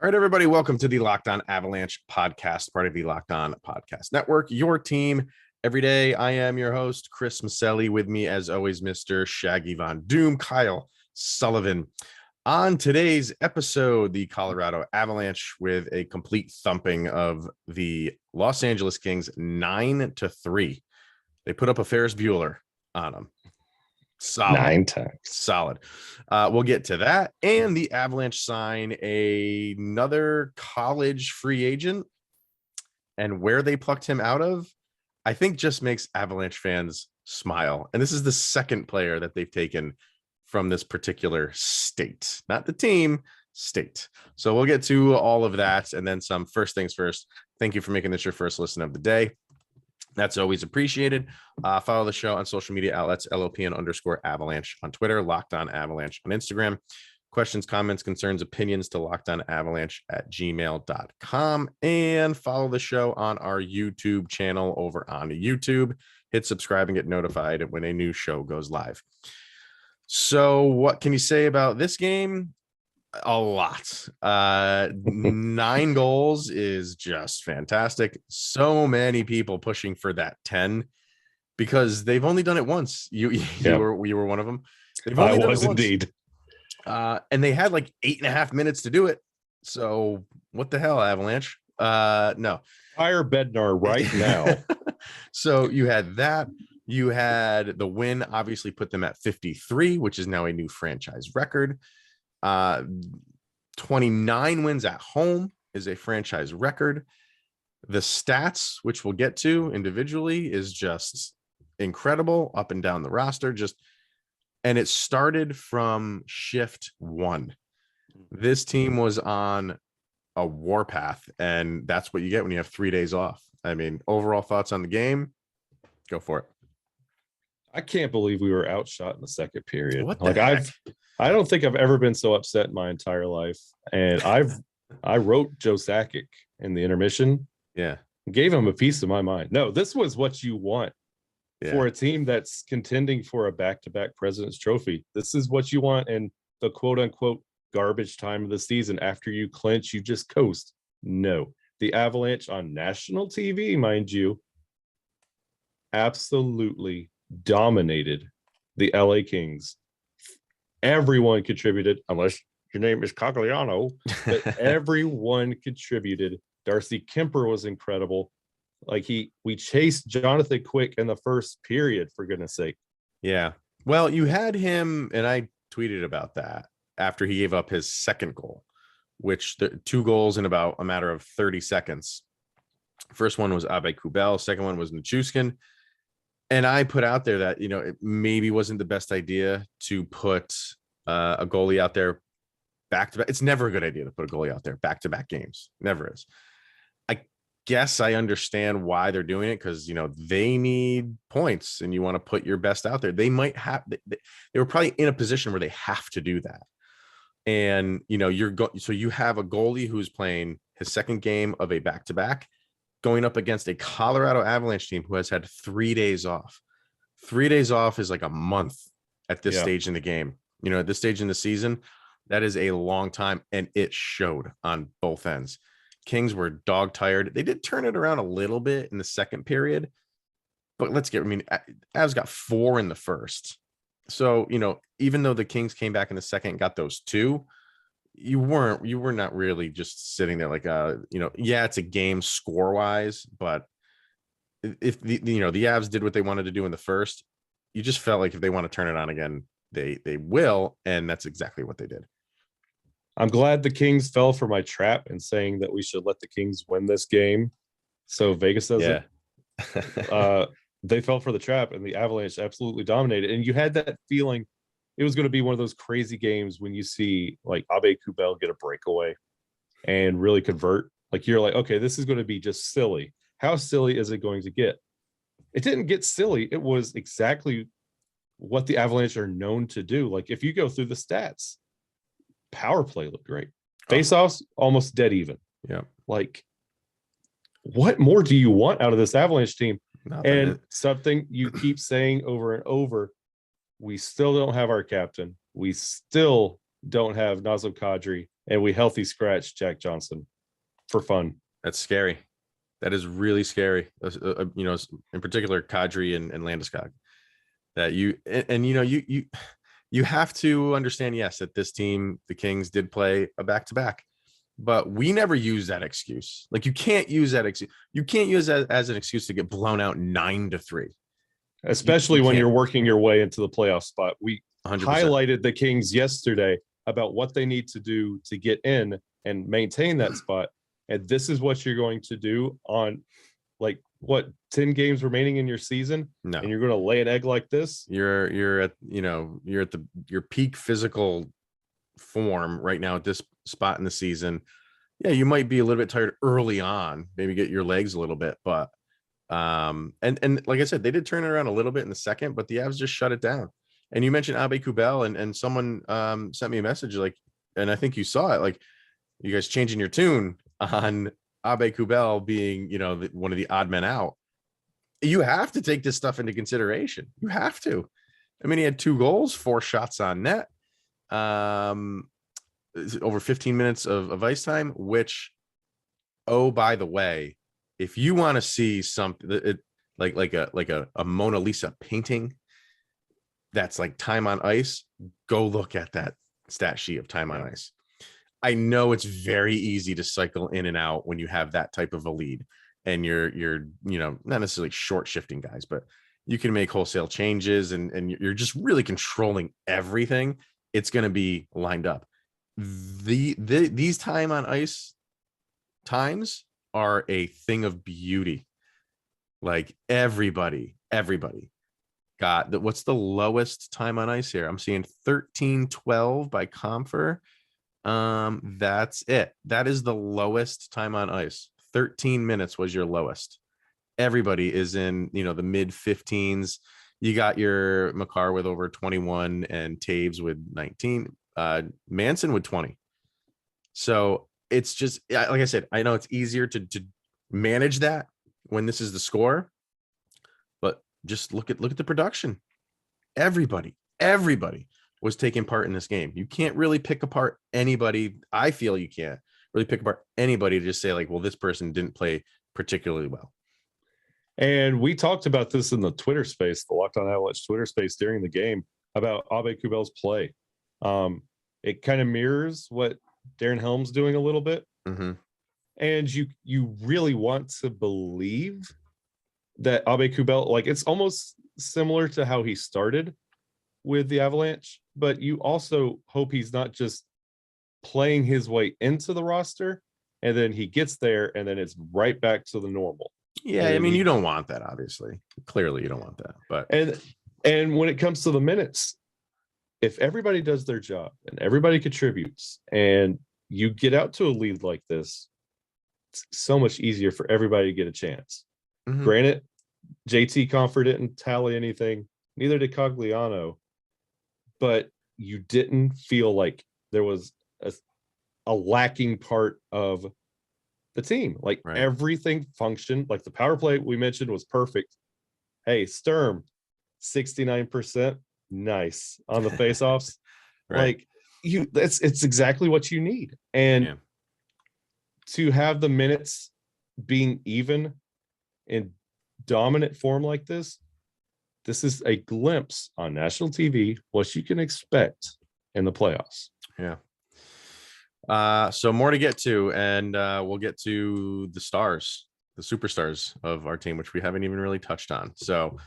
All right, everybody, welcome to the Locked On Avalanche podcast, part of the Locked On Podcast Network, your team every day. I am your host, Chris Maselli. With me, as always, Mr. Shaggy Von Doom, Kyle Sullivan. On today's episode, the Colorado Avalanche with a complete thumping of the Los Angeles Kings 9-3. They put up a Ferris Bueller on them. Solid. 9 times. Solid. We'll get to that. And the Avalanche sign another college free agent. And where they plucked him out of, I think just makes Avalanche fans smile. And this is the second player that they've taken from this particular state. Not the team, state. So we'll get to all of that and then some. First things first, thank you for making this your first listen of the day. That's always appreciated. Follow the show on social media outlets, LOPN_Avalanche on Twitter, Locked On Avalanche on Instagram. Questions, comments, concerns, opinions to lockedonavalanche@gmail.com. And follow the show on our YouTube channel over on YouTube. Hit subscribe and get notified when a new show goes live. So what can you say about this game? A lot. 9 goals is just fantastic. So many people pushing for that 10 because they've only done it once. You were one of them. They've only done it once. Indeed. And they had like 8.5 minutes to do it. So what the hell, Avalanche? No. Hire Bednar right now. So you had that. You had the win, obviously put them at 53, which is now a new franchise record. 29 wins at home is a franchise record. The stats, which we'll get to individually, is just incredible up and down the roster. And it started from shift 1. This team was on a warpath, and that's what you get when you have 3 days off. I mean, overall thoughts on the game? Go for it. I can't believe we were outshot in the second period. What the heck? I don't think I've ever been so upset in my entire life. And I wrote Joe Sakic in the intermission. Yeah. Gave him a piece of my mind. No, this was what you want for a team that's contending for a back-to-back President's Trophy. This is what you want in the quote-unquote garbage time of the season. After you clinch, you just coast. No. The Avalanche on national TV, mind you, absolutely dominated the LA Kings. Everyone contributed, unless your name is Cogliano, but everyone contributed. Darcy Kemper was incredible. We chased Jonathan Quick in the first period, for goodness sake. Yeah. Well, you had him, and I tweeted about that after he gave up his second goal, which the 2 goals in about a matter of 30 seconds. First one was Aube-Kubel. Second one was Nichushkin. And I put out there that, it maybe wasn't the best idea to put a goalie out there back-to-back. It's never a good idea to put a goalie out there back-to-back games. Never is. I guess I understand why they're doing it because, they need points and you want to put your best out there. They might have – they were probably in a position where they have to do that. And, so you have a goalie who's playing his second game of a back-to-back going up against a Colorado Avalanche team who has had 3 days off. 3 days off is like a month at this stage in the game. At this stage in the season, that is a long time, and it showed on both ends. Kings were dog tired. They did turn it around a little bit in the second period, but Avs got 4 in the first. So, even though the Kings came back in the second and got those 2, you were not really just sitting there like it's a game score wise, but if the Avs did what they wanted to do in the first, you just felt like if they want to turn it on again, they will, and that's exactly what they did. I'm glad the Kings fell for my trap in saying that we should let the Kings win this game so Vegas doesn't. They fell for the trap, and the Avalanche absolutely dominated. And you had that feeling it was going to be one of those crazy games when you see like Aube-Kubel get a breakaway and really convert. Like you're like, okay, this is going to be just silly. How silly is it going to get? It didn't get silly. It was exactly what the Avalanche are known to do. Like if you go through the stats, power play looked great. Face-offs almost dead even. Yeah. Like what more do you want out of this Avalanche team? Nothing. And something you keep saying over and over, we still don't have our captain. We still don't have Nazem Kadri. and we healthy scratch Jack Johnson for fun. That's scary. That is really scary. You know, in particular, Kadri and Landeskog. That you you have to understand, yes, that this team, the Kings, did play a back-to-back, but we never use that excuse. Like, you can't use that excuse. You can't use that as an excuse to get blown out 9-3. Especially when you're working your way into the playoff spot. We 100%. highlighted the Kings yesterday about what they need to do to get in and maintain that spot. And this is what you're going to do on, like, what, 10 games remaining in your season? No. And you're going to lay an egg like this? You're at your peak physical form right now at this spot in the season. Yeah, you might be a little bit tired early on, maybe get your legs a little bit, but and like I said, they did turn it around a little bit in the second, but the Avs just shut it down. And you mentioned Aube-Kubel, and someone sent me a message, like, and I think you saw it, like, you guys changing your tune on Aube-Kubel being, you know, one of the odd men out. You have to take this stuff into consideration. You have to. I mean, he had 2 goals, 4 shots on net, over 15 minutes of ice time, which, oh, by the way, if you want to see something like a Mona Lisa painting that's like time on ice, go look at that stat sheet of time on ice. I know it's very easy to cycle in and out when you have that type of a lead, and you're not necessarily short shifting guys, but you can make wholesale changes, and you're just really controlling everything. It's going to be lined up. These time on ice times are a thing of beauty. Like, everybody got that. What's the lowest time on ice here? I'm seeing 13-12 by Comfer. That's it. That is the lowest time on ice. 13 minutes was your lowest. Everybody is in, the mid 15s. You got your Makar with over 21 and Taves with 19, Manson with 20. So it's just, like I said, I know it's easier to manage that when this is the score, but just look at the production. Everybody was taking part in this game. You can't really pick apart anybody. I feel you can't really pick apart anybody to just say, like, well, this person didn't play particularly well. And we talked about this in the Twitter space, the Locked On Avalanche Twitter space during the game, about Aube-Kubel's play. It kind of mirrors what Darren Helm's doing a little bit. Mm-hmm. And you really want to believe that Aube-Kubel, like, it's almost similar to how he started with the Avalanche, but you also hope he's not just playing his way into the roster and then he gets there and then it's right back to the normal. Yeah, I mean, you don't want that, obviously. Clearly, you don't want that. But and when it comes to the minutes, if everybody does their job and everybody contributes and you get out to a lead like this, it's so much easier for everybody to get a chance. Mm-hmm. Granted, JT Comfort didn't tally anything, neither did Cogliano, but you didn't feel like there was a lacking part of the team. Like, right. Everything functioned. Like, the power play we mentioned was perfect. Hey, Sturm, 69%, nice on the faceoffs. Right. Like, it's exactly what you need. And to have the minutes being even in dominant form like this is a glimpse on national TV what you can expect in the playoffs. Yeah. So more to get to, and we'll get to the stars, the superstars of our team, which we haven't even really touched on. So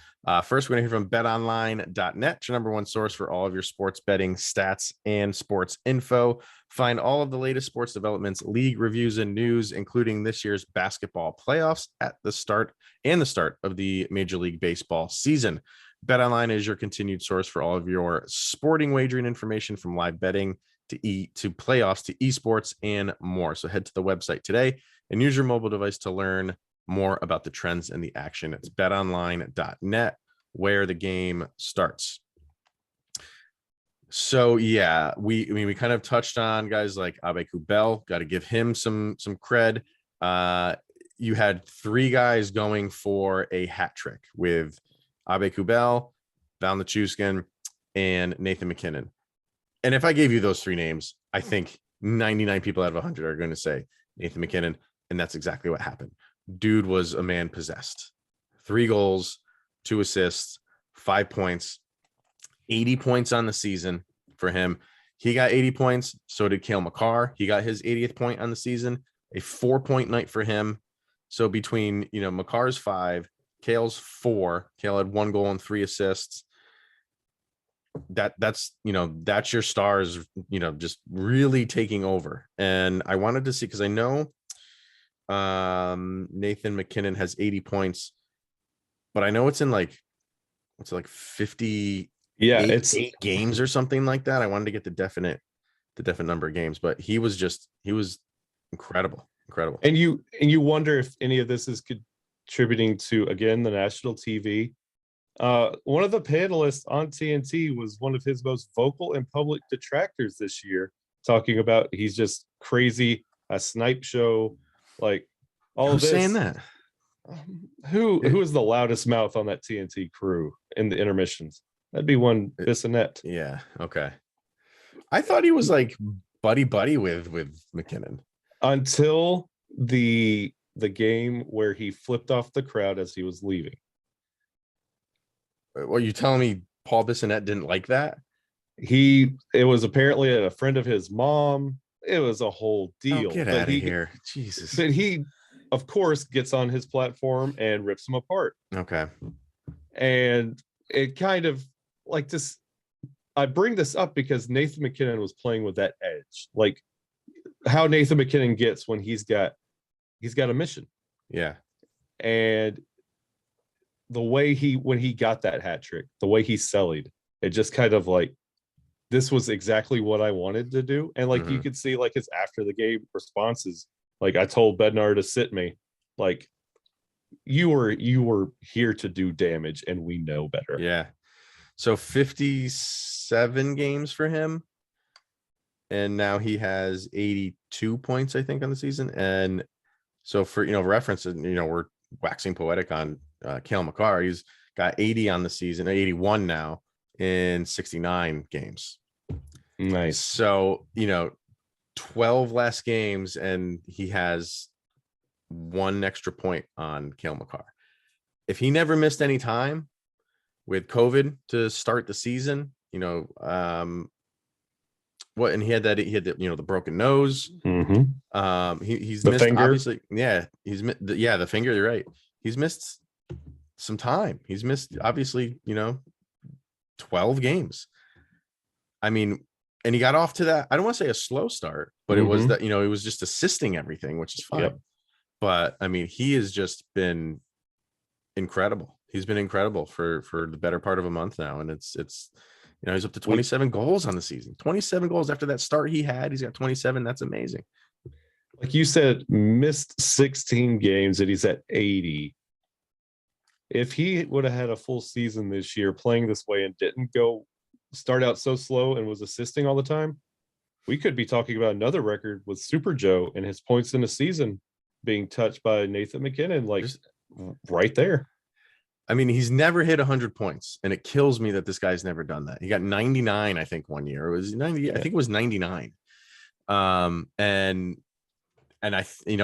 first, we're going to hear from betonline.net, your number one source for all of your sports betting stats and sports info. Find all of the latest sports developments, league reviews, and news, including this year's basketball playoffs at the start of the Major League Baseball season. BetOnline is your continued source for all of your sporting wagering information, from live betting to playoffs to esports and more. So head to the website today and use your mobile device to learn more about the trends and the action. It's betonline.net, where the game starts. So yeah, we kind of touched on guys like Aube-Kubel. Got to give him some cred. You had 3 guys going for a hat trick with Aube-Kubel, Val Nichushkin, and Nathan MacKinnon. And if I gave you those 3 names, I think 99 people out of 100 are going to say Nathan MacKinnon, and that's exactly what happened. Dude was a man possessed. 3 goals, 2 assists, 5 points, 80 points on the season for him. He got 80 points. So did Cale Makar. He got his 80th point on the season, a 4-point night for him. So between, Makar's 5, Cale's 4, Cale had 1 goal and 3 assists. That's your stars, just really taking over. And I wanted to see, because I know Nathan MacKinnon has 80 points, but I know it's in like 50 it's 8 games or something like that. I wanted to get the definite number of games, but he was incredible. And you wonder if any of this is contributing to, again, the national TV. One of the panelists on TNT was one of his most vocal and public detractors this year, talking about he's just crazy, a snipe show, like all of this. Saying that? Who is the loudest mouth on that TNT crew in the intermissions? That'd be one Bissonnette. Yeah. Okay. I thought he was like buddy with MacKinnon until the game where he flipped off the crowd as he was leaving. Well, you telling me Paul Bissonnette didn't like that? It was apparently a friend of his mom. It was a whole deal. Oh, get out of here. Jesus. But he, of course, gets on his platform and rips him apart. Okay. And it kind of like this. I bring this up because Nathan MacKinnon was playing with that edge, like how Nathan MacKinnon gets when he's got a mission. Yeah. And the way when he got that hat trick, the way he sellied, it just kind of like, this was exactly what I wanted to do. And like, you could see like his after the game responses. Like, I told Bednar to sit me, like, you were here to do damage and we know better. Yeah. So 57 games for him. And now he has 82 points, I think, on the season. And so for, reference, we're waxing poetic on Cale Makar. He's got 80 on the season, 81 now in 69 games. Nice. So, 12 less games and he has 1 extra point on Cale Makar. If he never missed any time with COVID to start the season, and he had the broken nose. He's the missed finger. Obviously. Yeah. The finger. You're right. He's missed some time. He's missed obviously, 12 games. I mean, and he got off to that. I don't want to say a slow start, but it was that, it was just assisting everything, which is fine. Yep. But I mean, he has just been incredible. He's been incredible for the better part of a month now. And it's, he's up to 27 goals on the season. 27 goals after that start he had. He's got 27. That's amazing. Like you said, missed 16 games and he's at 80. If he would have had a full season this year playing this way and didn't start out so slow and was assisting all the time, we could be talking about another record with Super Joe and his points in a season being touched by Nathan MacKinnon, like right there. I mean, he's never hit 100 points, and it kills me that this guy's never done that. He got 99, I think, one year. It was 90. Yeah. I think it was 99. And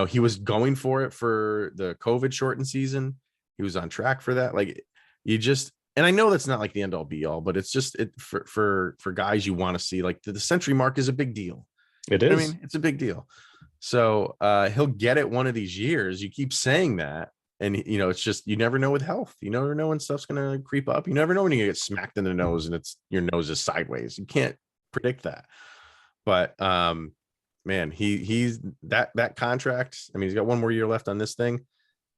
he was going for it for the COVID shortened season. He was on track for that. Like, and I know that's not like the end all be all, but it's just for guys you want to see. Like the century mark is a big deal. It is. I mean, it's a big deal. So he'll get it one of these years. You keep saying that. And, it's just, you never know with health. You never know when stuff's going to creep up. You never know when you get smacked in the nose and your nose is sideways. You can't predict that. But, man, he's that contract. I mean, he's got 1 more year left on this thing,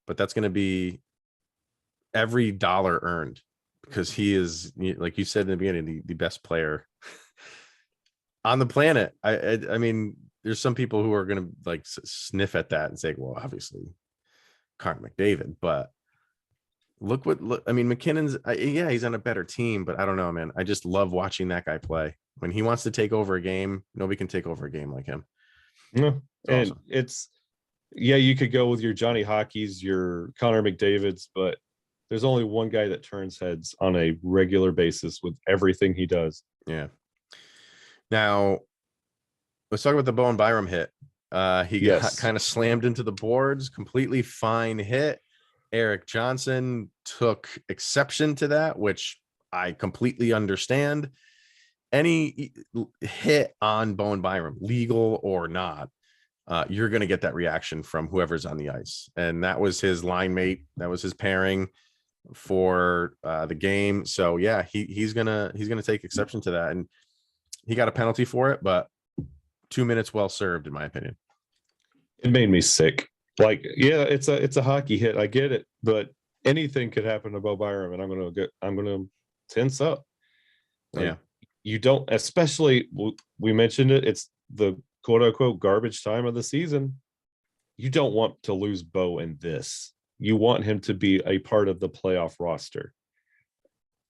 but that's going to be every dollar earned because he is, like you said in the beginning, the best player on the planet. I mean, there's some people who are going to like sniff at that and say, well, obviously Connor McDavid, but I mean, McKinnon's he's on a better team, but I don't know, man. I just love watching that guy play. When he wants to take over a game, nobody can take over a game like him. No, and awesome. You could go with your Johnny Hockeys, your Connor McDavids, but there's only one guy that turns heads on a regular basis with everything he does. Yeah. Now, let's talk about the Bowen Byram hit. He got Yes. kind of slammed into the boards, completely fine hit. Eric Johnson took exception to that, which I completely understand. Any hit on Bowen Byram, legal or not, you're going to get that reaction from whoever's on the ice. And that was his line mate. That was his pairing for the game. So yeah, he's gonna take exception to that. And he got a penalty for it, but 2 minutes well served, in my opinion. It made me sick. Like, yeah, it's a hockey hit. I get it, but anything could happen to Bo Byram, and I'm gonna tense up. Like, Yeah. You don't, especially we mentioned it. It's the quote unquote garbage time of the season. You don't want to lose Bo in this. You want him to be a part of the playoff roster,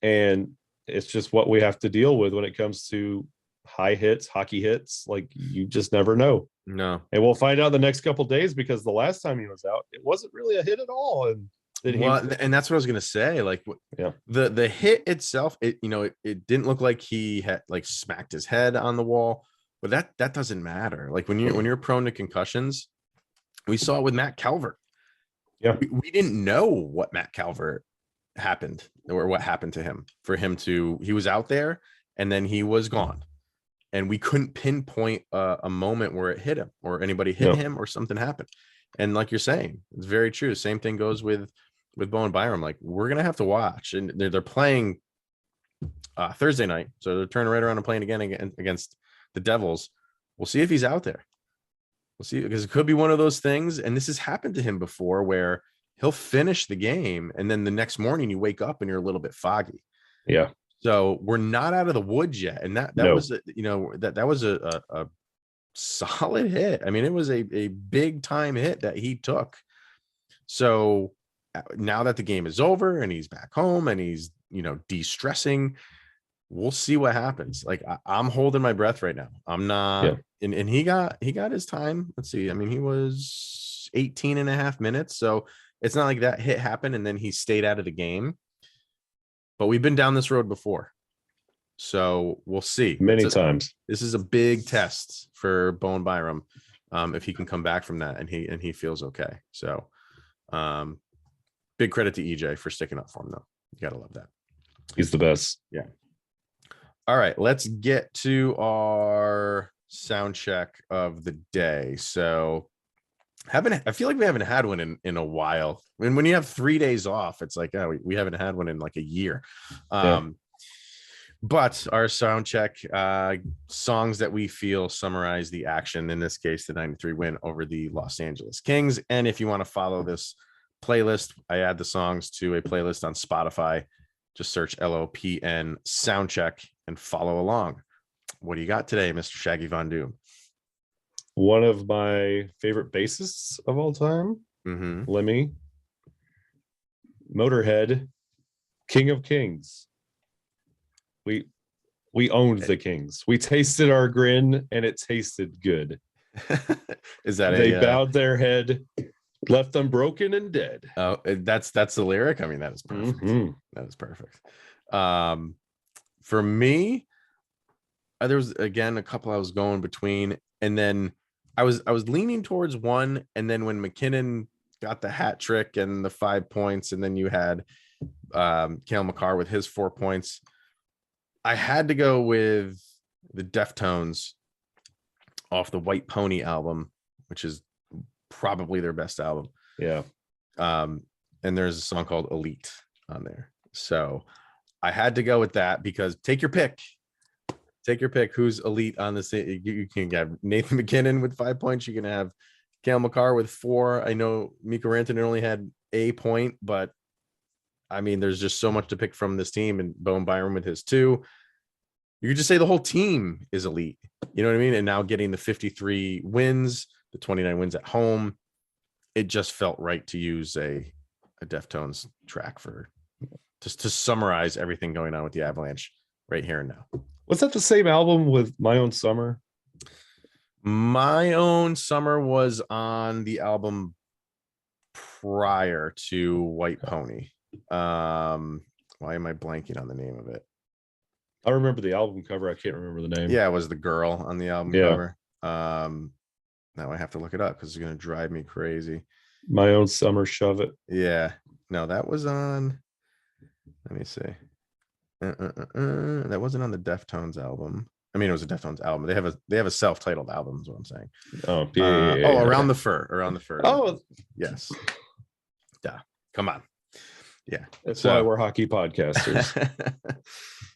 and it's just what we have to deal with when it comes to high hits, hockey hits. Like, you just never know. No. And we'll find out the next couple days, because the last time he was out, it wasn't really a hit at all. And and that's what I was gonna say. Like, yeah, the hit itself, it didn't look like he had like smacked his head on the wall, but that doesn't matter. Like, when you're prone to concussions, we saw it with Matt Calvert. Yeah, we didn't know what Matt Calvert happened or what happened to him for him to, he was out there and then he was gone. And we couldn't pinpoint a moment where it hit him or anybody hit him or something happened. And like you're saying, it's very true. Same thing goes with Bowen Byram. Like, we're going to have to watch, and they're playing Thursday night. So they're turning right around and playing again against the Devils. We'll see if he's out there. We'll see, because it could be one of those things. And this has happened to him before, where he'll finish the game and then the next morning you wake up and you're a little bit foggy. Yeah. So we're not out of the woods yet. And that was, that was a solid hit. I mean, it was a big time hit that he took. So now that the game is over and he's back home and he's, de-stressing, we'll see what happens. Like, I'm holding my breath right now. I'm not, and he got his time. Let's see. I mean, he was 18 and a half minutes. So it's not like that hit happened and then he stayed out of the game. But we've been down this road before, so we'll see. Many times. This is a big test for Bowen Byram, if he can come back from that and he feels okay. So, big credit to EJ for sticking up for him, though. You gotta love that. He's the best. Yeah. All right, let's get to our sound check of the day. So, I feel like we haven't had one in a while. And when you have 3 days off, it's like, oh, we haven't had one in like a year. But our sound check, songs that we feel summarize the action, in this case, the 93 win over the Los Angeles Kings. And if you want to follow this playlist, I add the songs to a playlist on Spotify. Just search LOPN Soundcheck and follow along. What do you got today, Mr. Shaggy Von Doom? One of my favorite bassists of all time, Lemmy, Motorhead, King of Kings. We owned the Kings. We tasted our grin, and it tasted good. Is that they bowed their head, left them broken and dead? Oh, that's the lyric. I mean, that is perfect. That is perfect. For me, there was again a couple I was going between, and then I was leaning towards one, and then when MacKinnon got the hat trick and the 5 points, and then you had Cale Makar with his 4 points, I had to go with the Deftones off the White Pony album, which is probably their best album. Yeah. And there's a song called Elite on there. So I had to go with that, because take your pick. Take your pick. Who's elite on this? You can have Nathan MacKinnon with 5 points. You can have Cale Makar with 4. I know Mikko Rantanen only had a point, but I mean, there's just so much to pick from this team, and Bowen Byram with his 2. You could just say the whole team is elite. You know what I mean? And now getting the 53 wins, the 29 wins at home, it just felt right to use a Deftones track for just to summarize everything going on with the Avalanche right here and now. Was that the same album with My Own Summer? My Own Summer was on the album prior to White Pony. Why am I blanking on the name of it? I remember the album cover. I can't remember the name. Yeah, it was the girl on the album cover. Now I have to look it up because it's going to drive me crazy. My own summer shove it. Yeah. No, that was on. Let me see. That wasn't on the Deftones album. I mean, it was a Deftones album. They have a self-titled album, is what I'm saying. Oh, yeah. Around the Fur. Around the Fur. Oh, yes. Yeah. Come on. Yeah. That's why we're hockey podcasters.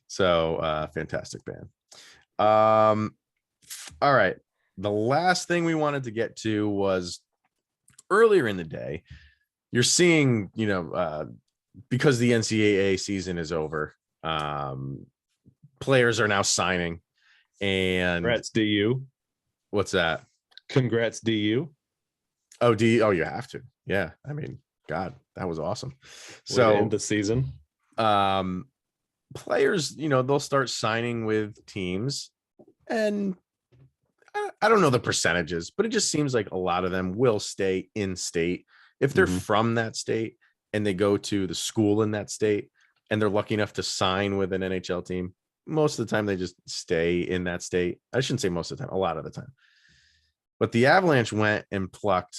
So fantastic band. All right. The last thing we wanted to get to was earlier in the day. You're seeing, because the NCAA season is over, players are now signing. And congrats, DU. What's that? Congrats, DU. Oh, DU. Oh, you have to. Yeah. I mean, God, that was awesome. So end the season. Players, they'll start signing with teams, and I don't know the percentages, but it just seems like a lot of them will stay in state if they're from that state and they go to the school in that state and they're lucky enough to sign with an NHL team. Most of the time they just stay in that state. I shouldn't say most of the time, a lot of the time. But the Avalanche went and plucked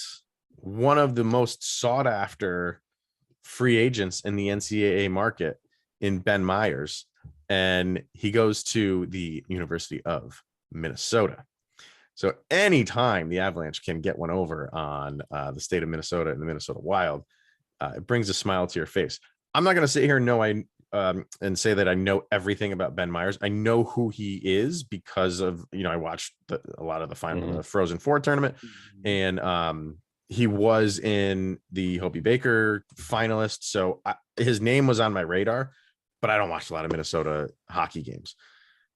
one of the most sought after free agents in the NCAA market in Ben Meyers, and he goes to the University of Minnesota. So anytime the Avalanche can get one over on the state of Minnesota and the Minnesota Wild, it brings a smile to your face. I'm not going to sit here and say that I know everything about Ben Meyers. I know who he is because of, I watched a lot of the final the Frozen Four tournament, and he was in the Hobie Baker finalist. So his name was on my radar, but I don't watch a lot of Minnesota hockey games.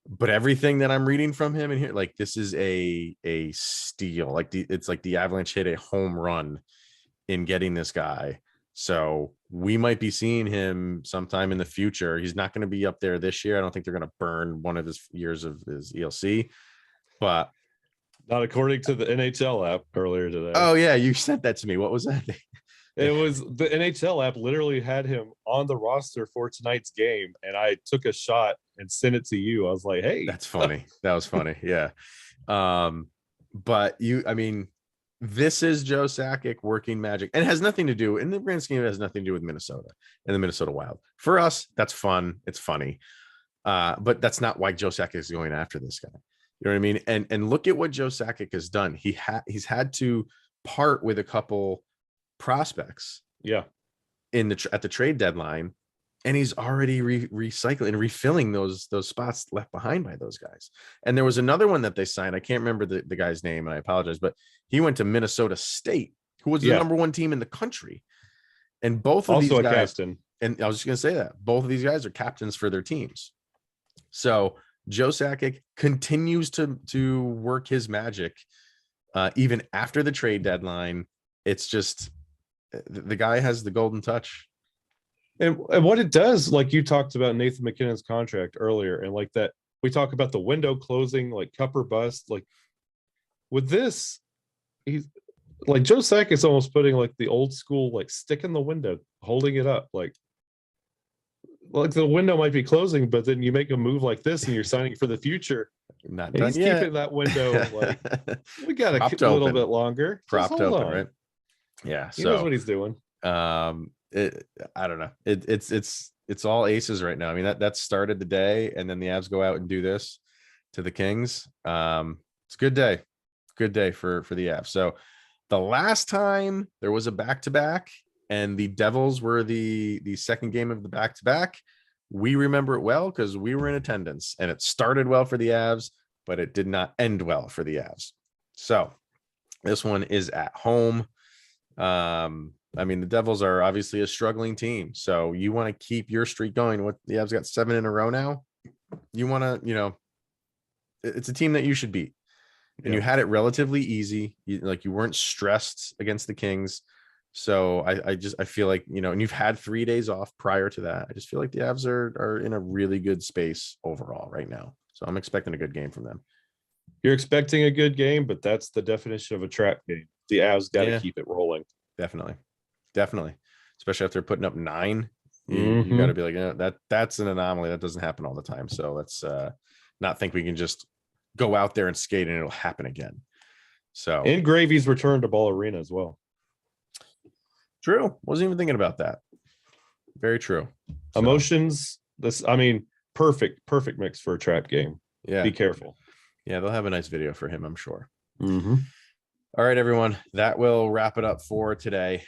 But everything that I'm reading from him in here, like, this is a steal. It's like the Avalanche hit a home run in getting this guy. So we might be seeing him sometime in the future. He's not going to be up there this year. I don't think they're going to burn one of his years of his ELC, but not according to the NHL app earlier today. Oh yeah, you sent that to me. What was that? It was the NHL app literally had him on the roster for tonight's game, and I took a shot and sent it to you. I was like, "Hey, that's funny." That was funny. Yeah. But this is Joe Sakic working magic, and it has nothing to do, in the grand scheme, it has nothing to do with Minnesota and the Minnesota Wild. For us, that's fun. It's funny. But that's not why Joe Sakic is going after this guy. You know what I mean? And look at what Joe Sakic has done. He's had to part with a couple prospects. Yeah. At the trade deadline, and he's already recycling and refilling those spots left behind by those guys. And there was another one that they signed. I can't remember the guy's name, and I apologize, but he went to Minnesota State, who was the number one team in the country. And both of also these guys, captain. And I was just going to say that both of these guys are captains for their teams. So Joe Sakic continues to work his magic even after the trade deadline. It's just the guy has the golden touch. And what it does, like you talked about Nathan MacKinnon's contract earlier, and like that, we talk about the window closing, like cup or bust. Like with this, he's like Joe Sakic is almost putting like the old school, like stick in the window, holding it up, like the window might be closing, but then you make a move like this and you're signing for the future. Not and done he's yet. keeping that window like we got a little bit longer. Propped open, on. Right? Yeah. He knows what he's doing. I don't know. It's all aces right now. I mean, that started the day, and then the Avs go out and do this to the Kings. It's a good day. Good day for the Avs. So the last time there was a back-to-back and the Devils were the second game of the back-to-back, we remember it well because we were in attendance, and it started well for the Avs, but it did not end well for the Avs. So this one is at home. The Devils are obviously a struggling team, so you want to keep your streak going. What the Avs got 7 in a row now. You want to, it's a team that you should beat, and you had it relatively easy. You weren't stressed against the Kings. So I feel like, and you've had 3 days off prior to that. I just feel like the Avs are in a really good space overall right now. So I'm expecting a good game from them. You're expecting a good game, but that's the definition of a trap game. The Avs got to keep it rolling. Definitely. Especially if they're putting up 9, you got to be like, that's an anomaly. That doesn't happen all the time. So let's not think we can just go out there and skate and it'll happen again. So And Gravy's return to Ball Arena as well. True. Wasn't even thinking about that. Very true. So, Emotions. Perfect mix for a trap game. yeah. Be careful. Yeah, they'll have a nice video for him, I'm sure. Mm-hmm. All right, everyone. That will wrap it up for today.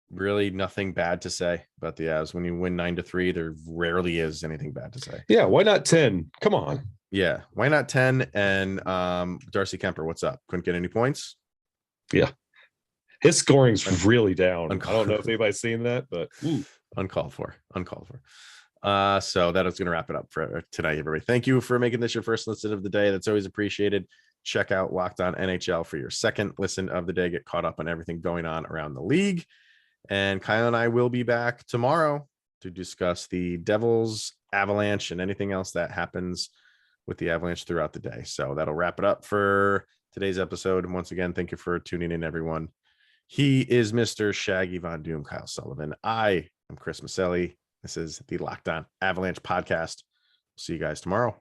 Really nothing bad to say about the Avs. When you win 9-3, there rarely is anything bad to say. Yeah, why not 10? Come on. Yeah, why not 10? And Darcy Kemper, what's up? Couldn't get any points? Yeah. His scoring's really down. Uncalled. I don't know if anybody's seen that, but uncalled for. So that is going to wrap it up for tonight, everybody. Thank you for making this your first listen of the day. That's always appreciated. Check out Locked On NHL for your second listen of the day. Get caught up on everything going on around the league. And Kyle and I will be back tomorrow to discuss the Devils, Avalanche, and anything else that happens with the Avalanche throughout the day. So that'll wrap it up for today's episode. And once again, thank you for tuning in, everyone. He is Mr. Shaggy Von Doom, Kyle Sullivan. I am Chris Maselli. This is the Locked On Avalanche podcast. See you guys tomorrow.